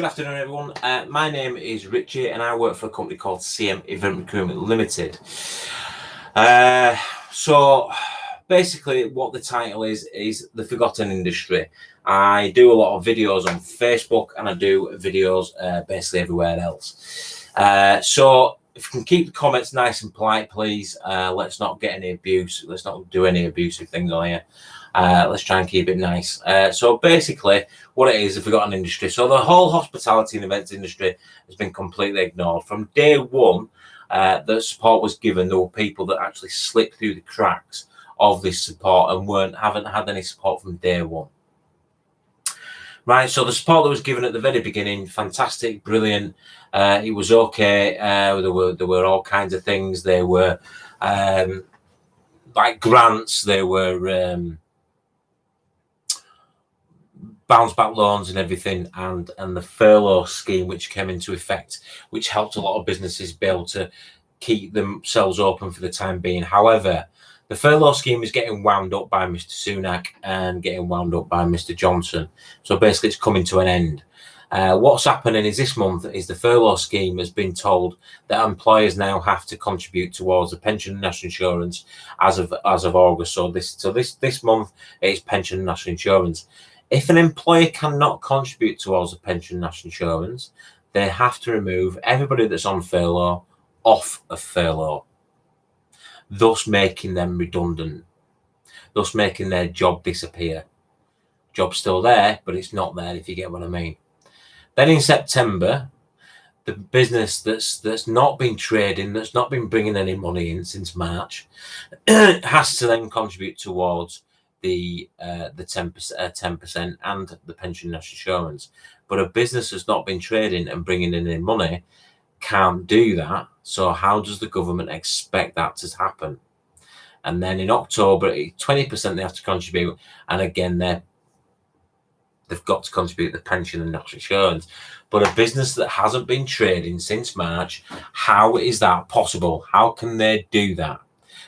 Good afternoon, everyone. My name is Richie, and I work for a company called CM Event Recruitment Limited. So basically, what the title is The Forgotten Industry. I do a lot of videos on Facebook, and I do videos basically everywhere else. So if you can keep the comments nice and polite, please. Let's not get any abuse. Let's not do any abusive things on here. Let's try and keep it nice. So basically, what it is, the forgotten industry. So the whole hospitality and events industry has been completely ignored. From day one, the support was given. There were people that actually slipped through the cracks of this support and haven't had any support from day one. Right, so the support that was given at the very beginning, fantastic, brilliant. It was okay. There were all kinds of things. There were like grants. There were bounce back loans and everything, and the furlough scheme which came into effect, which helped a lot of businesses be able to keep themselves open for the time being. However, the furlough scheme is getting wound up by Mr. Sunak and getting wound up by Mr. Johnson. So basically, it's coming to an end. What's happening is this month is the furlough scheme has been told that employers now have to contribute towards the pension and national insurance as of August. So this month it's pension and national insurance. If an employer cannot contribute towards the pension and national insurance, they have to remove everybody that's on furlough off of furlough, thus making them redundant, thus making their job disappear. Job's still there, but it's not there, if you get what I mean. Then in September, the business that's not been trading, that's not been bringing any money in since March, has to then contribute towards the 10% and the pension and national insurance. But a business that's not been trading and bringing in any money can't do that. So how does the government expect that to happen? And then in October, 20% they have to contribute, and again they've got to contribute the pension and national insurance. But a business that hasn't been trading since March, how is that possible? How can they do that?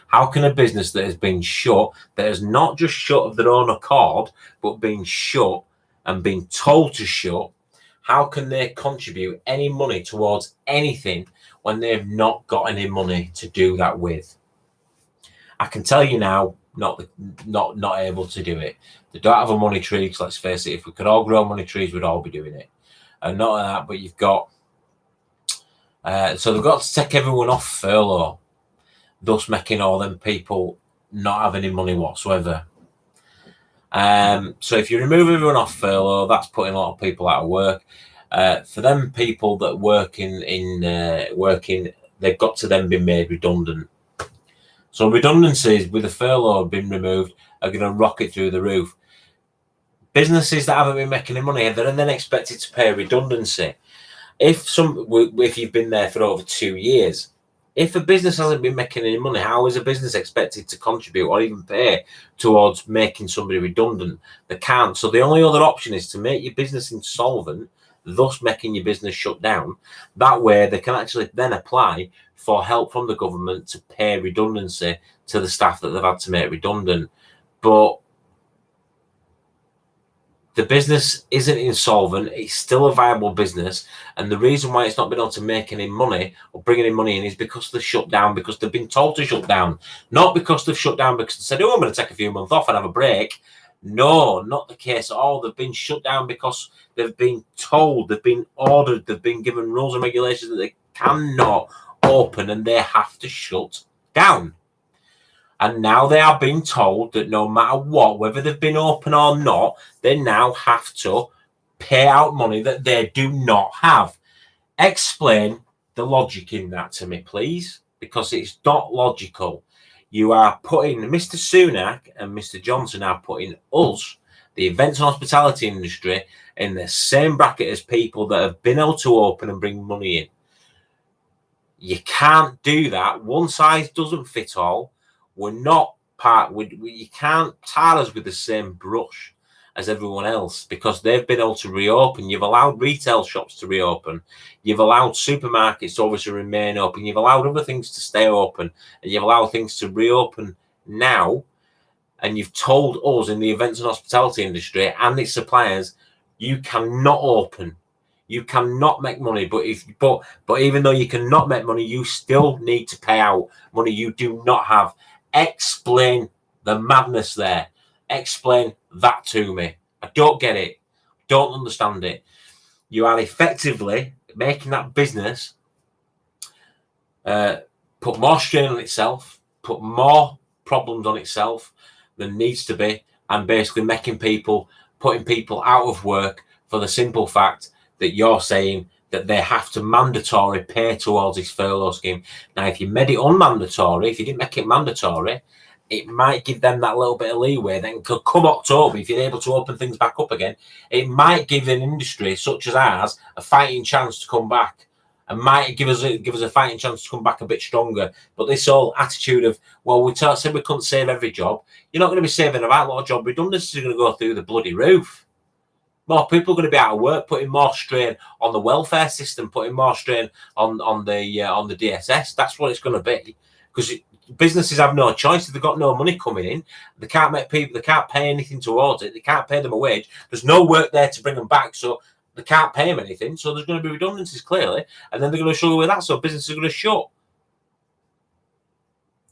How can a business that has been shut, that has not just shut of their own accord, but been shut and been told to shut, how can they contribute any money towards anything when they've not got any money to do that with? I can tell you now, not able to do it. They don't have a money tree, because let's face it, if we could all grow money trees, we'd all be doing it. And not that, but you've got... so they've got to take everyone off furlough, thus making all them people not have any money whatsoever. So if you remove everyone off furlough, that's putting a lot of people out of work. For them people that working, they've got to then be made redundant. So redundancies with the furlough being removed are going to rocket through the roof. Businesses that haven't been making any money, they're then expected to pay redundancy. If you've been there for over 2 years, if a business hasn't been making any money, how is a business expected to contribute or even pay towards making somebody redundant? They can't. So the only other option is to make your business insolvent, thus making your business shut down. That way they can actually then apply for help from the government to pay redundancy to the staff that they've had to make redundant. But the business isn't insolvent, it's still a viable business, and the reason why it's not been able to make any money or bring any money in is because they're shut down, because they've been told to shut down, not because they've shut down because they said, oh, I'm going to take a few months off and have a break. No, not the case at all. They've been shut down because they've been told, they've been ordered, they've been given rules and regulations that they cannot open, and they have to shut down. And now they are being told that no matter what, whether they've been open or not, they now have to pay out money that they do not have. Explain the logic in that to me, please, because it's not logical. You are putting Mr. Sunak and Mr. Johnson are putting us, the events and hospitality industry, in the same bracket as people that have been able to open and bring money in. You can't do that. One size doesn't fit all. We're not you can't tar us with the same brush as everyone else, because they've been able to reopen. You've allowed retail shops to reopen. You've allowed supermarkets to obviously remain open. You've allowed other things to stay open, and you've allowed things to reopen now. And you've told us in the events and hospitality industry and its suppliers, you cannot open. You cannot make money, but even though you cannot make money, you still need to pay out money you do not have. Explain the madness there. Explain that to me. I don't get it. Don't understand it. You are effectively making that business put more strain on itself, put more problems on itself than needs to be, and basically putting people out of work for the simple fact that you're saying that they have to mandatory pay towards this furlough scheme. Now, if you made it unmandatory, if you didn't make it mandatory, it might give them that little bit of leeway. Then come October, if you're able to open things back up again, it might give an industry such as ours a fighting chance to come back, and might give us a fighting chance to come back a bit stronger. But this whole attitude of, well, we said we couldn't save every job. You're not going to be saving a right lot of job redundancies are going to go through the bloody roof. More people are going to be out of work, putting more strain on the welfare system, putting more strain on the DSS. That's what it's going to be, because businesses have no choice. They've got no money coming in. They can't make people. They can't pay anything towards it. They can't pay them a wage. There's no work there to bring them back, so they can't pay them anything. So there's going to be redundancies clearly, and then they're going to struggle with that. So businesses are going to shut.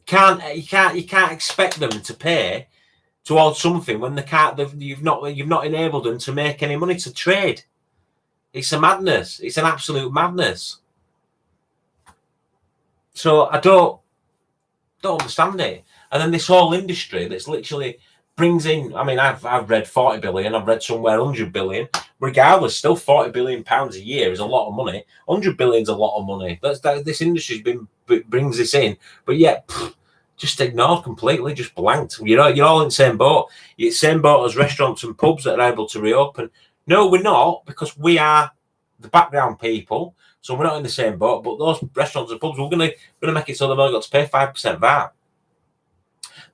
You can't expect them to pay towards something when you've not enabled them to make any money to trade. It's a madness. It's an absolute madness. So I don't understand it. And then this whole industry that's literally brings in, I mean, I've read 40 billion, I've read somewhere 100 billion. Regardless, still 40 billion pounds a year is a lot of money. 100 billion is a lot of money. This industry's brings this in, but yet just ignored completely, just blanked. You're all in the same boat. You're the same boat as restaurants and pubs that are able to reopen. No, we're not, because we are the background people, so we're not in the same boat. But those restaurants and pubs, we're going to make it so they've only got to pay 5% VAT.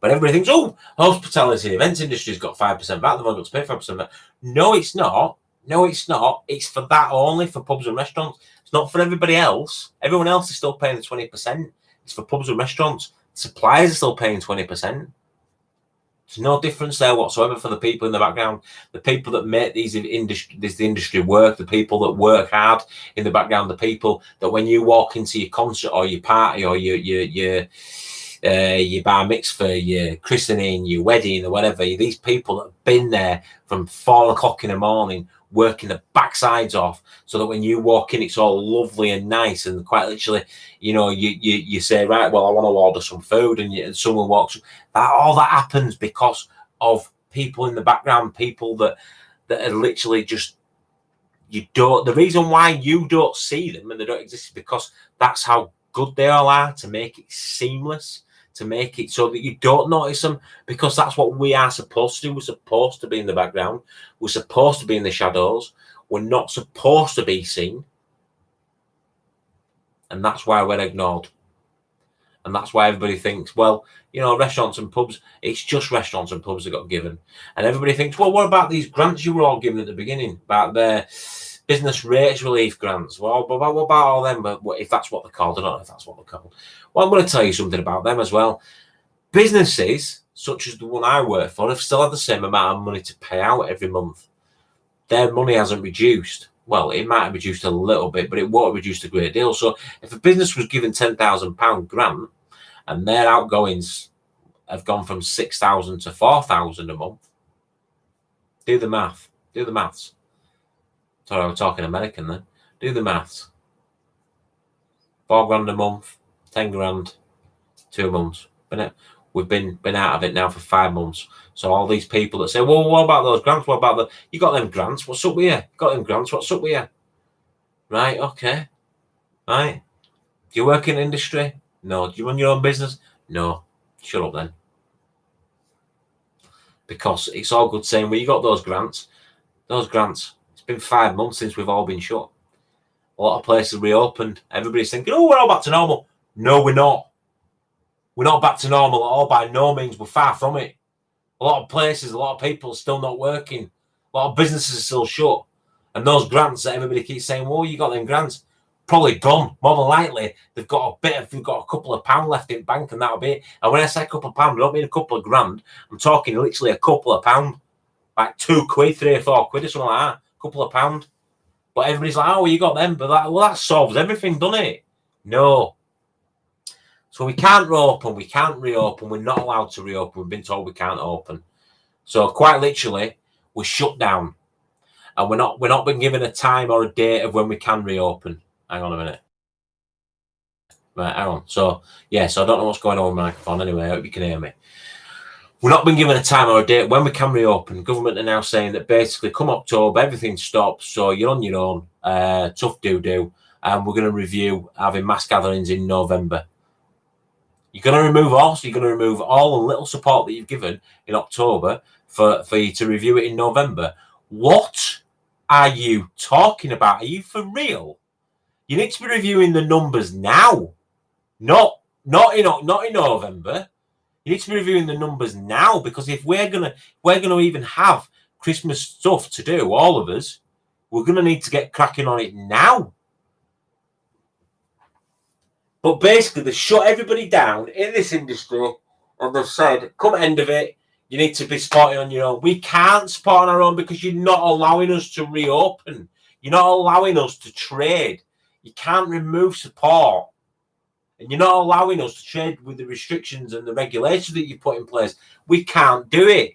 But everybody thinks, oh, hospitality and events industry's got 5% VAT, they've only got to pay 5% VAT. No, it's not. No, it's not. It's for that only, for pubs and restaurants. It's not for everybody else. Everyone else is still paying the 20%. It's for pubs and restaurants. Suppliers are still paying 20%. There's no difference there whatsoever for the people in the background, the people that make the industry work, the people that work hard in the background, the people that when you walk into your concert or your party or your bar mitzvah, your christening, your wedding or whatever, these people that have been there from 4 o'clock in the morning working the backsides off, so that when you walk in, it's all lovely and nice, and quite literally, you say, right, well, I want to order some food, and someone walks. All that happens because of people in the background, people that are literally just, the reason why you don't see them and they don't exist is because that's how good they all are to make it seamless, to make it so that you don't notice them, because that's what we are supposed to do. We're supposed to be in the background. We're supposed to be in the shadows. We're not supposed to be seen. And that's why we're ignored. And that's why everybody thinks, well, restaurants and pubs, it's just restaurants and pubs that got given. And everybody thinks, well, what about these grants you were all given at the beginning, about their business rates relief grants? Well, what about all them? But if that's what they're called, I don't know if that's what they're called. Well, I'm going to tell you something about them as well. Businesses, such as the one I work for, have still had the same amount of money to pay out every month. Their money hasn't reduced. Well, it might have reduced a little bit, but it won't have reduced a great deal. So if a business was given £10,000 grant and their outgoings have gone from 6,000 to 4,000 a month, do the math. Do the maths. Sorry, I'm talking American then. Do the maths. £4,000 a month, 10 grand, 2 months. We've been out of it now for 5 months. So all these people that say, well, what about those grants? What about you got them grants? What's up with you? You got them grants? What's up with you? Right, okay. Right. Do you work in industry? No. Do you run your own business? No. Shut up then. Because it's all good saying, well, you got those grants. Those grants. It's been 5 months since we've all been shut. A lot of places reopened. Everybody's thinking, oh, we're all back to normal. No, we're not. We're not back to normal at all, by no means. We're far from it. A lot of places, a lot of people are still not working. A lot of businesses are still shut. And those grants that everybody keeps saying, well, you got them grants, probably gone. More than likely, they've got a couple of pound left in bank, and that'll be it. And when I say a couple of pound, I don't mean a couple of grand. I'm talking literally a couple of pound. Like £2, £3 or £4 or something like that. A couple of pound. But everybody's like, oh, well, you got them. But that solves everything, doesn't it? No. So we can't reopen. We can't reopen. We're not allowed to reopen. We've been told we can't open. So quite literally, we're shut down. And we're not been given a time or a date of when we can reopen. Hang on a minute. Right, hang on. So, yeah, so I don't know what's going on with my microphone anyway. I hope you can hear me. We're not been given a time or a date when we can reopen. Government are now saying that basically come October, everything stops. So you're on your own. Tough doo-doo. And we're going to review having mass gatherings in November. You're going to remove all the little support that you've given in October for you to review it in November. What are you talking about? Are you for real? You need to be reviewing the numbers now, not in November. You need to be reviewing the numbers now, because if we're gonna even have Christmas stuff to do, all of us, we're gonna need to get cracking on it now. But basically, they shut everybody down in this industry, and they've said, come end of it, you need to be supporting on your own. We can't support on our own because you're not allowing us to reopen. You're not allowing us to trade. You can't remove support. And you're not allowing us to trade with the restrictions and the regulations that you put in place. We can't do it.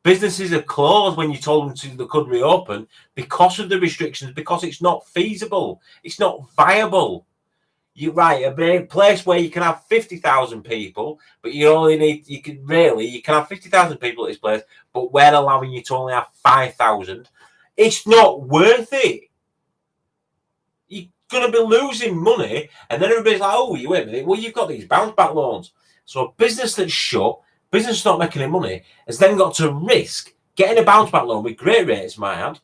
Businesses are closed when you told them they could reopen because of the restrictions, because it's not feasible. It's not viable. You're right, a place where you can have 50,000 people, but you can have 50,000 people at this place, but we're allowing you to only have 5,000. It's not worth it. You're going to be losing money, and then everybody's like, oh, you wait a minute, well, you've got these bounce back loans. So a business that's shut, business that's not making any money, has then got to risk getting a bounce back loan with great rates, might add.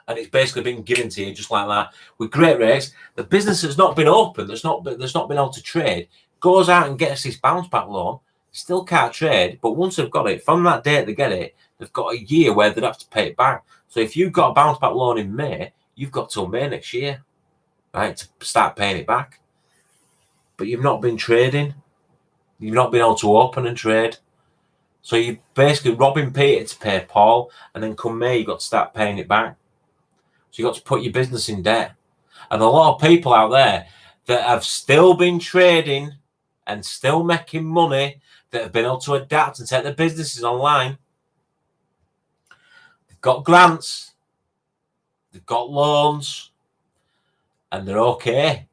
And it's basically been given to you just like that with great rates. The business that's not been open, that's not been able to trade, goes out and gets this bounce back loan, still can't trade. But once they've got it, from that date they get it, they've got a year where they'd have to pay it back. So if you've got a bounce back loan in May, you've got till May next year, right, to start paying it back. But you've not been trading. You've not been able to open and trade. So you're basically robbing Peter to pay Paul, and then come May, you've got to start paying it back. So you've got to put your business in debt. And a lot of people out there that have still been trading and still making money, that have been able to adapt and take their businesses online, they've got grants, they've got loans, and they're okay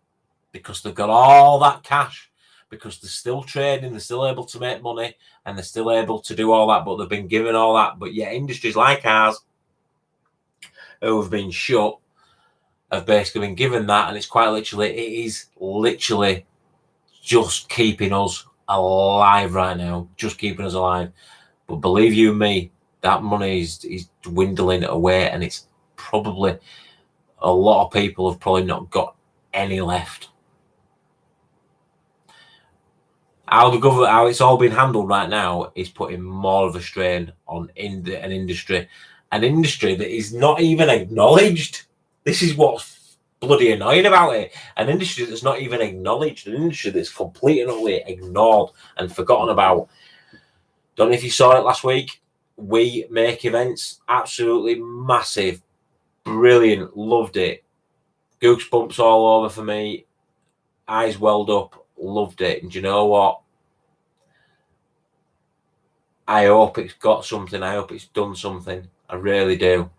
because they've got all that cash, because they're still trading, they're still able to make money, and they're still able to do all that, but they've been given all that. But yet industries like ours, who have been shut, have basically been given that, and it is literally just keeping us alive right now, just keeping us alive. But believe you me, that money is dwindling away, and it's probably, a lot of people have probably not got any left. How it's all been handled right now is putting more of a strain on an industry that is not even acknowledged. This is what's bloody annoying about it. An industry that's not even acknowledged, an industry that's completely and utterly ignored and forgotten about. Don't know if you saw it last week. We Make Events, absolutely massive, brilliant, loved it. Goosebumps all over for me, eyes welled up, loved it. And do you know what? I hope it's got something. I hope it's done something. I really do.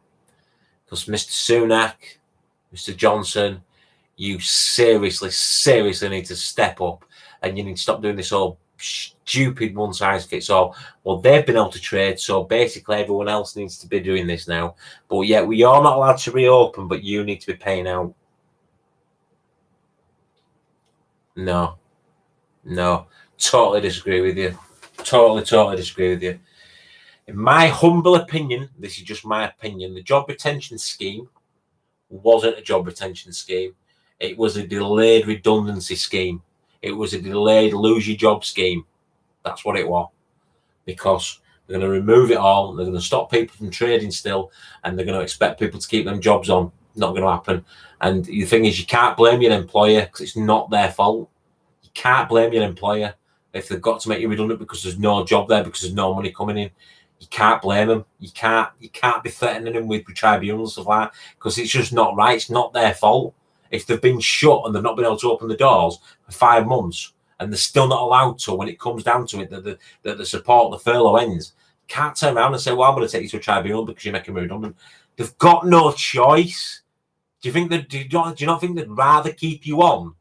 Because Mr. Sunak, Mr. Johnson, you seriously need to step up, and you need to stop doing this all stupid one-size-fits-all. Well, they've been able to trade, so basically everyone else needs to be doing this now. But yet we are not allowed to reopen, but you need to be paying out. No. Totally disagree with you. Totally disagree with you. In my humble opinion, this is just my opinion, the job retention scheme wasn't a job retention scheme. It was a delayed redundancy scheme. It was a delayed lose your job scheme. That's what it was. Because they're going to remove it all. They're going to stop people from trading still, and they're going to expect people to keep them jobs on. Not going to happen. And the thing is, you can't blame your employer because it's not their fault. You can't blame your employer if they've got to make you redundant because there's no job there, because there's no money coming in. you can't blame them. You can't be threatening them with tribunals and stuff like that, because it's just not right. It's not their fault. If they've been shut and they've not been able to open the doors for 5 months and they're still not allowed to, when it comes down to it, that the support, the furlough ends, can't turn around and say, well, I'm going to take you to a tribunal because you're making me redundant. They've got no choice. Do you think that? Do you not think they'd rather keep you on,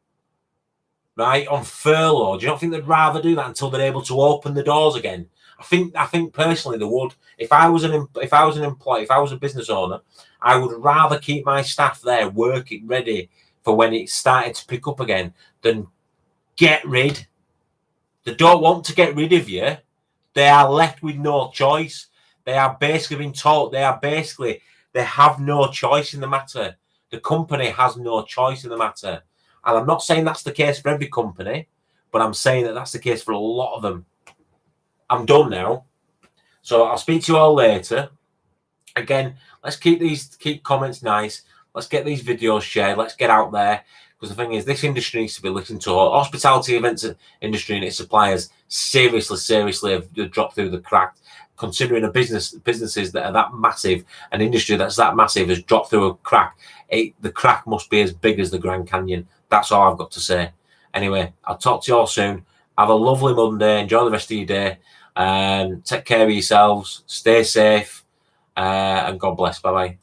right, on furlough? Do you not think they'd rather do that until they're able to open the doors again? I think personally they would. If I was an employee, if I was a business owner, I would rather keep my staff there working ready for when it started to pick up again than get rid. They don't want to get rid of you. They are left with no choice. They are basically being told, they have no choice in the matter. The company has no choice in the matter. And I'm not saying that's the case for every company, but I'm saying that that's the case for a lot of them. I'm done now. So I'll speak to you all later. Again, let's keep comments nice. Let's get these videos shared. Let's get out there. Because the thing is, this industry needs to be listened to. Hospitality events industry and its suppliers seriously have dropped through the crack. Considering businesses that are that massive, an industry that's that massive has dropped through a crack. The crack must be as big as the Grand Canyon. That's all I've got to say. Anyway, I'll talk to you all soon. Have a lovely Monday. Enjoy the rest of your day. Take care of yourselves. Stay safe. And God bless. Bye-bye.